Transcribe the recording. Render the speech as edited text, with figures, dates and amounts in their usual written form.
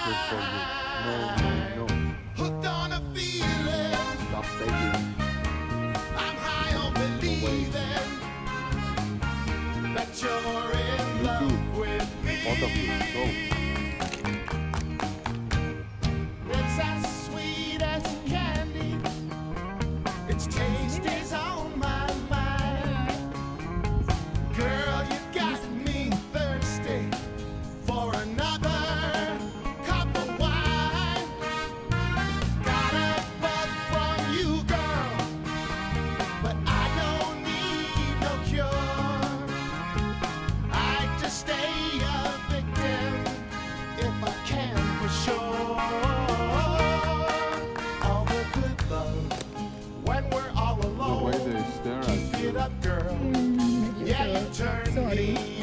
just for you. No, no, no. Hooked on a feeling. Stop begging. I'm high on believing that you're in You love too. with me. Both of you, go. It's as sweet as candy. Its taste is on my mind. Girl, you got me thirsty for another cup of wine. Got a bug from you, girl, but I don't need no cure. I'd just stay a victim if I can for sure. All the good love when we're all The way alone. they stare at Keep you. it up, girl. Yeah, you turn Sorry. me